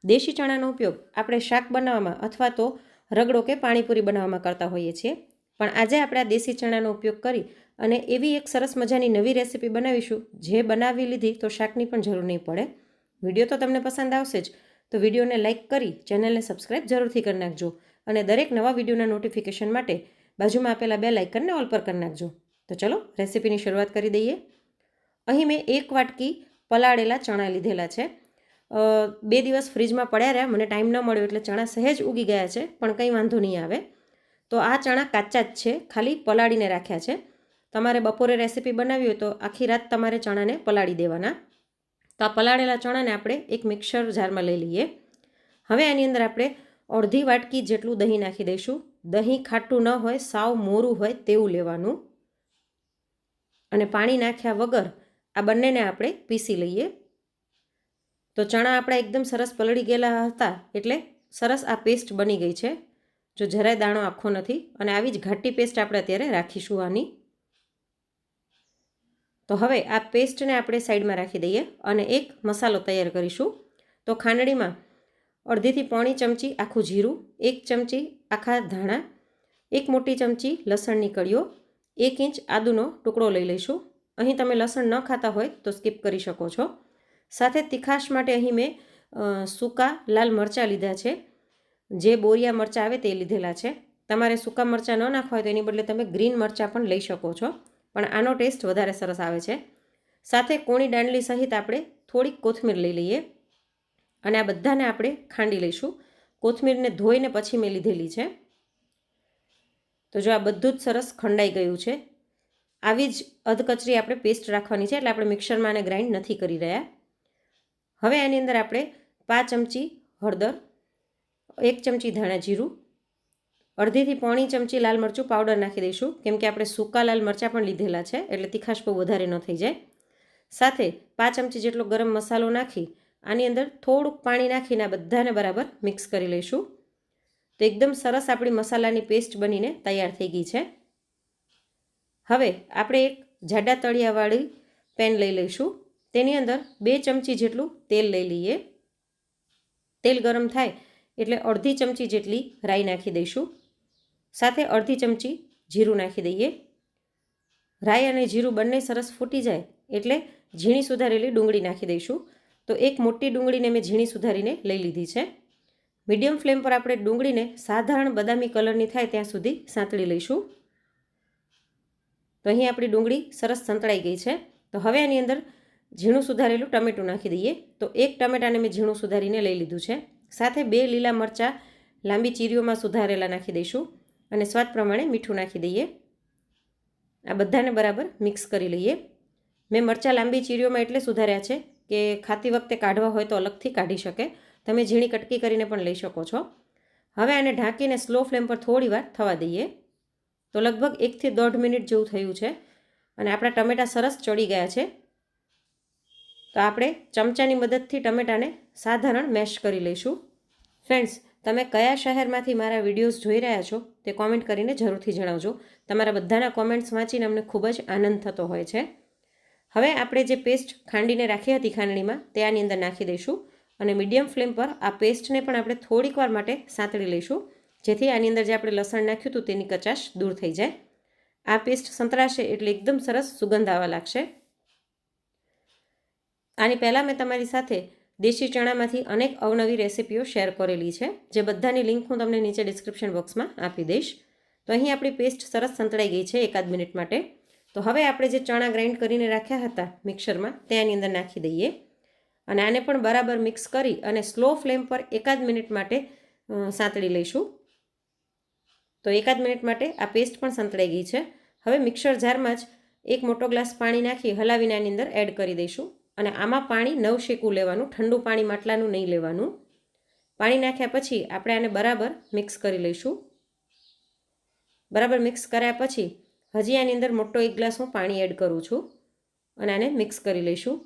દેશી ચણાનો ઉપયોગ આપણે શાક બનાવવામાં અથવા તો રગડો કે પાણીપુરી બનાવવામાં કરતા હોઈએ છીએ, પણ આજે આપણે આ દેશી ચણાનો ઉપયોગ કરી અને એવી એક સરસ મજાની નવી રેસીપી બનાવીશું જે બનાવી લીધી તો શાકની પણ જરૂર નહીં પડે. વિડીયો તો તમને પસંદ આવશે જ, તો વિડીયોને લાઇક કરી ચેનલને સબસ્ક્રાઈબ જરૂરથી કરી નાખજો અને દરેક નવા વિડીયોના નોટિફિકેશન માટે બાજુમાં આપેલા બે લાઇકનને ઓલ પર કરી નાખજો. તો ચલો રેસીપીની શરૂઆત કરી દઈએ. અહીં મેં 1 વાટકી પલાળેલા ચણા લીધેલા છે. 2 દિવસ ફ્રીજમાં પડ્યા રહ્યા, મને ટાઈમ ન મળ્યો એટલે ચણા સહેજ ઉગી ગયા છે, પણ કંઈ વાંધો નહીં આવે. તો આ ચણા કાચા જ છે, ખાલી પલાળીને રાખ્યા છે. તમારે બપોરે રેસીપી બનાવી હોય તો આખી રાત તમારે ચણાને પલાળી દેવાના. તો આ પલાળેલા ચણાને આપણે એક મિક્સર જારમાં લઈ લઈએ. હવે આની અંદર આપણે અડધી વાટકી જેટલું દહીં નાખી દઈશું. દહીં ખાટું ન હોય, સાવ મોરું હોય તેવું લેવાનું. અને પાણી નાખ્યા વગર આ બંનેને આપણે પીસી લઈએ. તો ચણા આપણા એકદમ સરસ પલળી ગયેલા હતા એટલે સરસ આ પેસ્ટ બની ગઈ છે. જો જરાય દાણો આખો નથી, અને આવી જ ઘાટી પેસ્ટ આપણે અત્યારે રાખીશું આની. તો હવે આ પેસ્ટને આપણે સાઈડમાં રાખી દઈએ અને એક મસાલો તૈયાર કરીશું. તો ખાંડણીમાં અડધીથી પોણી ચમચી આખું જીરું, 1 ચમચી આખા ધાણા, 1 મોટી ચમચી લસણની કળીઓ, 1 ઇંચ આદુનો ટુકડો લઈ લઈશું. અહીં તમે લસણ ન ખાતા હોય તો સ્કીપ કરી શકો છો. સાથે તીખાશ માટે અહીં મેં સૂકા લાલ મરચાં લીધા છે, જે બોરિયા મરચાં આવે તે લીધેલા છે. તમારે સૂકા મરચાં ન નાખવા હોય તો એની બદલે તમે ગ્રીન મરચાં પણ લઈ શકો છો, પણ આનો ટેસ્ટ વધારે સરસ આવે છે. સાથે કોણી દાંડલી સહિત આપણે થોડીક કોથમીર લઈ લઈએ અને આ બધાને આપણે ખાંડી લઈશું. કોથમીરને ધોઈને પછી મેં લીધેલી છે. તો જો આ બધું જ સરસ ખંડાઈ ગયું છે. આવી જ અધકચરી આપણે પેસ્ટ રાખવાની છે, એટલે આપણે મિક્સરમાં આને ગ્રાઇન્ડ નથી કરી રહ્યા. હવે આની અંદર આપણે 5 ચમચી હળદર, 1 ચમચી ધાણા જીરું, અડધીથી પોણી ચમચી લાલ મરચું પાવડર નાખી દઈશું, કેમ કે આપણે સૂકા લાલ મરચાં પણ લીધેલા છે એટલે તીખાશ બહુ વધારે ન થઈ જાય. સાથે 5 ચમચી જેટલો ગરમ મસાલો નાખી આની અંદર થોડુંક પાણી નાખીને આ બધાને બરાબર મિક્સ કરી લઈશું. તો એકદમ સરસ આપણી મસાલાની પેસ્ટ બનીને તૈયાર થઈ ગઈ છે. હવે આપણે એક જાડા તળિયાવાળી પેન લઈ લઈશું. તેની અંદર 2 ચમચી જેટલું તેલ લઈ લઈએ. તેલ ગરમ થાય એટલે અડધી ચમચી જેટલી રાઈ નાખી દઈશું. સાથે અડધી ચમચી જીરું નાખી દઈએ. રાઈ અને જીરું બંને સરસ ફૂટી જાય એટલે ઝીણી સુધારેલી ડુંગળી નાખી દઈશું. તો એક મોટી ડુંગળીને મેં ઝીણી સુધારીને લઈ લીધી છે. મીડિયમ ફ્લેમ પર આપણે ડુંગળીને સાધારણ બદામી કલરની થાય ત્યાં સુધી સાંતળી લઈશું. તો અહીં આપણી ડુંગળી સરસ સંતળાઈ ગઈ છે. તો હવે આની અંદર ઝીણું સુધારેલું ટમેટું નાખી દઈએ. તો 1 ટમેટાને મેં ઝીણું સુધારીને લઈ લીધું છે. સાથે 2 લીલા મરચાં લાંબી ચીરીઓમાં સુધારેલા નાખી દઈશું અને સ્વાદ પ્રમાણે મીઠું નાખી દઈએ. આ બધાને બરાબર મિક્સ કરી લઈએ. મેં મરચાં લાંબી ચીરીઓમાં એટલે સુધાર્યા છે કે ખાતી વખતે કાઢવા હોય તો અલગથી કાઢી શકે. તમે ઝીણી કટકી કરીને પણ લઈ શકો છો. હવે આને ઢાંકીને સ્લો ફ્લેમ પર થોડી વાર થવા દઈએ. તો લગભગ 1 થી 1.5 મિનિટ જેવું થયું છે અને આપણા ટમેટાં સરસ ચડી ગયા છે. તો આપણે ચમચાની મદદથી ટમેટાને સાધારણ મેશ કરી લઈશું. ફ્રેન્ડ્સ, તમે કયા શહેરમાંથી મારા વિડીયોઝ જોઈ રહ્યા છો તે કોમેન્ટ કરીને જરૂરથી જણાવજો. તમારા બધાના કોમેન્ટ્સ વાંચીને અમને ખૂબ જ આનંદ થતો હોય છે. હવે આપણે જે પેસ્ટ ખાંડીને રાખી હતી ખાંડણીમાં તે આની અંદર નાખી દઈશું અને મીડિયમ ફ્લેમ પર આ પેસ્ટને પણ આપણે થોડીક વાર માટે સાંતળી લઈશું, જેથી આની અંદર જે આપણે લસણ નાખ્યું હતું તેની કચાશ દૂર થઈ જાય. આ પેસ્ટ સંતળાશે એટલે એકદમ સરસ સુગંધ આવવા લાગશે. આની પહેલાં મેં તમારી સાથે દેશી ચણામાંથી અનેક અવનવી રેસીપીઓ શેર કરેલી છે, જે બધાની લિંક હું તમને નીચે ડિસ્ક્રિપ્શન બોક્સમાં આપી દઈશ. તો અહીં આપણી પેસ્ટ સરસ સંતળાઈ ગઈ છે 1 મિનિટ માટે. તો હવે આપણે જે ચણા ગ્રાઇન્ડ કરીને રાખ્યા હતા મિક્સરમાં તે આની અંદર નાખી દઈએ અને આને પણ બરાબર મિક્સ કરી અને સ્લો ફ્લેમ પર 1 મિનિટ માટે સાંતળી લઈશું. તો 1 મિનિટ માટે આ પેસ્ટ પણ સંતળાઈ ગઈ છે. હવે મિક્સર જારમાં જ 1 મોટો ગ્લાસ પાણી નાખી હલાવીને આની અંદર એડ કરી દઈશું અને આમાં પાણી નવશેકું લેવાનું, ઠંડુ પાણી માટલાનું નહીં લેવાનું. પાણી નાખ્યા પછી આપણે આને બરાબર મિક્સ કરી લઈશું. બરાબર મિક્સ કર્યા પછી હજી આની અંદર મોટો 1 ગ્લાસ હું પાણી એડ કરું છું અને આને મિક્સ કરી લઈશું.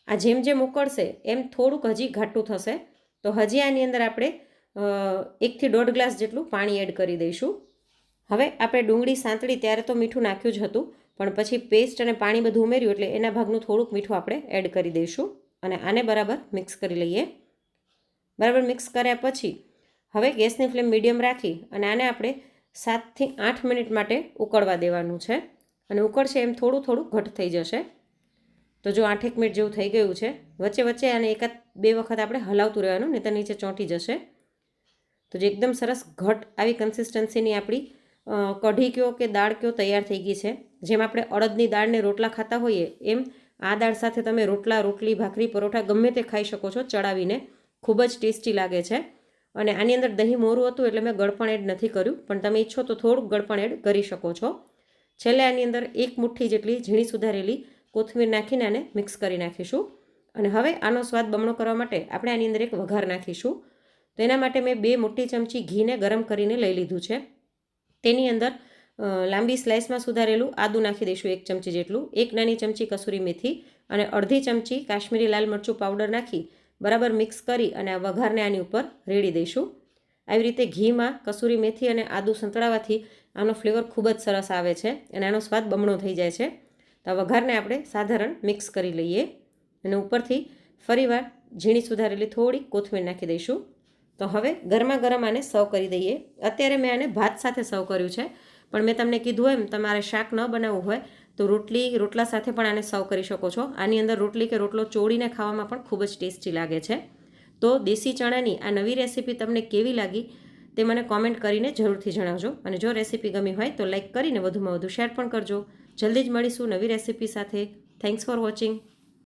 આ જેમ જેમ ઉકળશે એમ થોડુંક હજી ઘાટું થશે. તો હજી આની અંદર આપણે 1 થી 1.5 ગ્લાસ જેટલું પાણી એડ કરી દઈશું. હવે આપણે ડુંગળી સાંતળી ત્યારે તો મીઠું નાખ્યું જ હતું, પણ પછી પેસ્ટ અને પાણી બધું ઉમેર્યું એટલે એના ભાગનું થોડુંક મીઠું આપણે એડ કરી દઈશું. અને આને બરાબર મિક્સ કરી લઈએ. બરાબર મિક્સ કર્યા પછી હવે ગેસની ફ્લેમ મીડિયમ રાખી અને આને આપણે 7 થી 8 મિનિટ માટે ઉકળવા દેવાનું છે. અને ઉકળશે એમ થોડું થોડું ઘટ થઈ જશે. તો જો 8 મિનિટ જેવું થઈ ગયું છે. વચ્ચે વચ્ચે આને 1-2 વખત આપણે હલાવતું રહેવાનું, નહીં તો નીચે ચોંટી જશે. તો જે એકદમ સરસ ઘટ આવી કન્સિસ્ટન્સીની આપણી કઢી કયો કે દાળ કયો તૈયાર થઈ ગઈ છે. જેમ આપણે અડદની દાળને રોટલા ખાતા હોઈએ એમ આ દાળ સાથે તમે રોટલા, રોટલી, ભાખરી, પરોઠા ગમે તે ખાઈ શકો છો ચડાવીને. ખૂબ જ ટેસ્ટી લાગે છે. અને આની અંદર દહીં મોરું હતું એટલે મેં ગળપણ એડ નથી કર્યું, પણ તમે ઈચ્છો તો થોડુંક ગળપણ એડ કરી શકો છો. છેલ્લે આની અંદર 1 મુઠ્ઠી જેટલી ઝીણી સુધારેલી કોથમીર નાખીને આને મિક્સ કરી નાખીશું. અને હવે આનો સ્વાદ બમણો કરવા માટે આપણે આની અંદર એક વઘાર નાખીશું. તો એના માટે મેં 2 મોટી ચમચી ઘીને ગરમ કરીને લઈ લીધું છે. તેની અંદર લાંબી સ્લાઇસમાં સુધારેલું આદું નાખી દઈશું 1 ચમચી જેટલું, 1 નાની ચમચી કસૂરી મેથી અને અડધી ચમચી કાશ્મીરી લાલ મરચું પાવડર નાખી બરાબર મિક્સ કરી અને આ વઘારને આની ઉપર રેડી દઈશું. આવી રીતે ઘીમાં કસૂરી મેથી અને આદું સંતળાવવાથી આનો ફ્લેવર ખૂબ જ સરસ આવે છે અને આનો સ્વાદ બમણો થઈ જાય છે. તો આ વઘારને આપણે સાધારણ મિક્સ કરી લઈએ અને ઉપરથી ફરીવાર ઝીણી સુધારેલી થોડી કોથમીર નાખી દઈશું. તો હવે ગરમા ગરમ આને સર્વ કરી દઈએ. અત્યારે મેં આને ભાત સાથે સર્વ કર્યું છે, પણ મેં તમને કીધું એમ તમારે શાક ન બનાવવું હોય તો રોટલા સાથે પણ આને સર્વ કરી શકો છો. આની અંદર રોટલી કે રોટલો ચોળીને ખાવામાં પણ ખૂબ જ ટેસ્ટી લાગે છે. તો દેશી ચણાની આ નવી રેસીપી તમને કેવી લાગી તે મને કોમેન્ટ કરીને જરૂરથી જણાવજો. અને જો રેસીપી ગમી હોય તો લાઈક કરીને વધુમાં વધુ શેર પણ કરજો. જલ્દી જ મળીશું નવી રેસીપી સાથે. Thanks for watching.